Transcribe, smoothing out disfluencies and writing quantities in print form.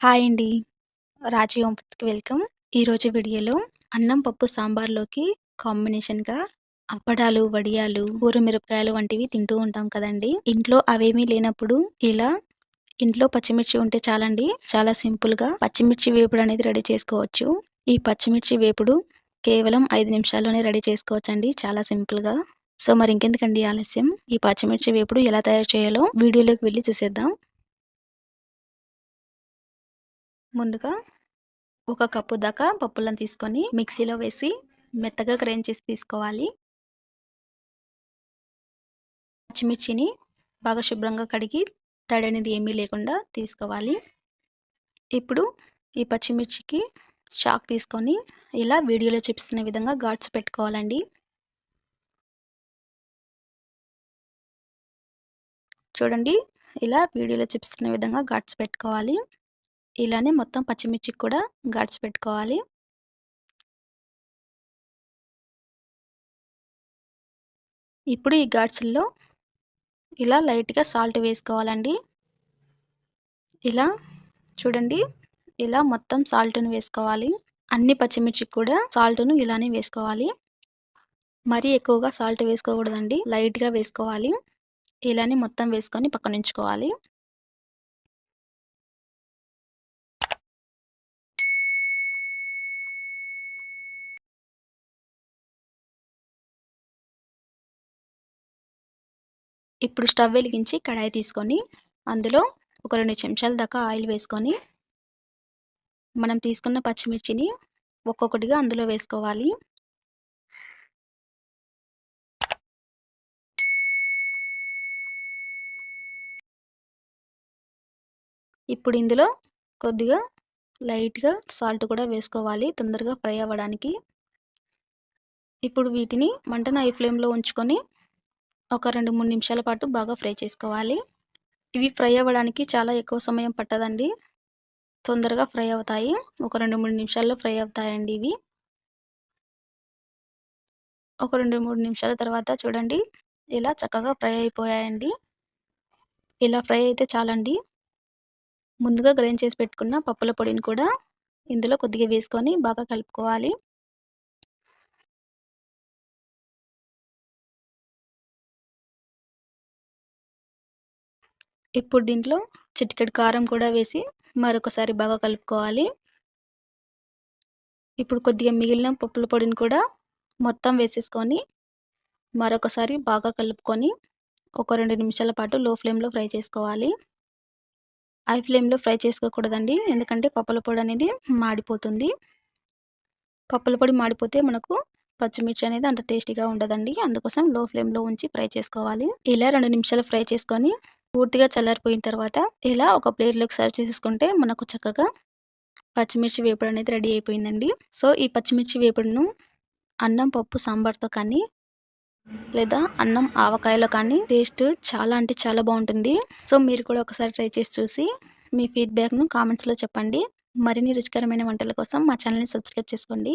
Hi అండి. రాజీ వంపత్కి welcome. ఈరోజు వీడియోలో అన్నం, పప్పు, సాంబార్‌లోకి కాంబినేషన్‌గా అప్పడాలు, వడియాలు, ఊరమిరపకాయలు వంటివి తింటూ ఉంటాం కదండీ! ఇంట్లో అవేమీ లేనప్పుడు ఇలా ఇంట్లో పచ్చిమిర్చి ఉంటే చాలండి. చాలా సింపుల్‌గా పచ్చిమిర్చి వేపుడు అనేది రెడీ చేసుకోవచ్చు. ఈ పచ్చిమిర్చి వేపుడు కేవలం 5 నిమిషాల్లోనే రెడీ చేసుకోవచ్చండి. చాలా సింపుల్‌గా. సో, మరి ఇంకెందుకండి ఆలస్యం? ఈ పచ్చిమిర్చి వేపుడు ఎలా తయారు చేయాలో వీడియోలోకి వెళ్లి చూసేద్దాం. ముందుగా ఒక కప్పు దాకా పప్పులను తీసుకొని మిక్సీలో వేసి మెత్తగా గ్రైండ్ చేసి తీసుకోవాలి. పచ్చిమిర్చిని బాగా శుభ్రంగా కడిగి తడనేది ఏమీ లేకుండా తీసుకోవాలి. ఇప్పుడు ఈ పచ్చిమిర్చికి చాకు తీసుకొని ఇలా వీడియోలో చూపిస్తున్న విధంగా ఘాట్స్ పెట్టుకోవాలండి. చూడండి, ఇలా వీడియోలో చూపిస్తున్న విధంగా ఘాట్స్ పెట్టుకోవాలి. ఇలానే మొత్తం పచ్చిమిర్చికి కూడా ఘాట్స్ పెట్టుకోవాలి. ఇప్పుడు ఈ ఘాట్స్‌ల్లో ఇలా లైట్‌గా సాల్ట్ వేసుకోవాలండి. ఇలా చూడండి, ఇలా మొత్తం సాల్ట్‌ని వేసుకోవాలి. అన్ని పచ్చిమిర్చికి కూడా సాల్ట్‌ను ఇలానే వేసుకోవాలి. మరీ ఎక్కువగా సాల్ట్ వేసుకోకూడదండి. లైట్‌గా వేసుకోవాలి. ఇలానే మొత్తం వేసుకొని పక్కనుంచుకోవాలి. ఇప్పుడు స్టవ్ వెలిగించి కడాయి తీసుకొని అందులో ఒక 2 చెంచాల దాకా ఆయిల్ వేసుకొని మనం తీసుకున్న పచ్చిమిర్చిని ఒక్కొక్కటిగా అందులో వేసుకోవాలి. ఇప్పుడు ఇందులో కొద్దిగా లైట్‌గా సాల్ట్ కూడా వేసుకోవాలి తొందరగా ఫ్రై అవ్వడానికి. ఇప్పుడు వీటిని మంటను హై ఫ్లేమ్‌లో ఉంచుకొని ఒక 2, 3 నిమిషాల పాటు బాగా ఫ్రై చేసుకోవాలి. ఇవి ఫ్రై అవ్వడానికి చాలా ఎక్కువ సమయం పట్టదండి. తొందరగా ఫ్రై అవుతాయి. ఒక 2, 3 నిమిషాల్లో ఫ్రై అవుతాయండి ఇవి. ఒక 2, 3 నిమిషాల తర్వాత చూడండి, ఇలా చక్కగా ఫ్రై అయిపోయాయండి. ఇలా ఫ్రై అయితే చాలండి. ముందుగా గ్రైండ్ చేసి పెట్టుకున్న పప్పుల పొడిని కూడా ఇందులో కొద్దిగా వేసుకొని బాగా కలుపుకోవాలి. ఇప్పుడు దీంట్లో చిటికెడు కారం కూడా వేసి మరొకసారి బాగా కలుపుకోవాలి. ఇప్పుడు కొద్దిగా మిగిలిన పప్పుల పొడిని కూడా మొత్తం వేసేసుకొని మరొకసారి బాగా కలుపుకొని ఒక 2 నిమిషాల పాటు లో ఫ్లేమ్‌లో ఫ్రై చేసుకోవాలి. హై ఫ్లేమ్‌లో ఫ్రై చేసుకోకూడదండి. ఎందుకంటే పప్పుల పొడి అనేది మాడిపోతుంది. పప్పుల పొడి మాడిపోతే మనకు పచ్చిమిర్చి అనేది అంత టేస్టీగా ఉండదండి. అందుకోసం లో ఫ్లేమ్‌లో ఉంచి ఫ్రై చేసుకోవాలి. ఇలా 2 నిమిషాలు ఫ్రై చేసుకొని పూర్తిగా చల్లారిపోయిన తర్వాత ఇలా ఒక ప్లేట్‌లోకి సర్వ్ చేసేసుకుంటే మనకు చక్కగా పచ్చిమిర్చి వేపుడు అనేది రెడీ అయిపోయిందండి. సో, ఈ పచ్చిమిర్చి వేపుడును అన్నం, పప్పు, సాంబార్‌తో కానీ లేదా అన్నం ఆవకాయలో కానీ టేస్ట్ చాలా అంటే చాలా బావుంటుంది. సో, మీరు కూడా ఒకసారి ట్రై చేసి చూసి మీ ఫీడ్‌బ్యాక్‌ను కామెంట్స్‌లో చెప్పండి. మరిన్ని రుచికరమైన వంటల కోసం మా ఛానెల్‌ని సబ్స్క్రైబ్ చేసుకోండి.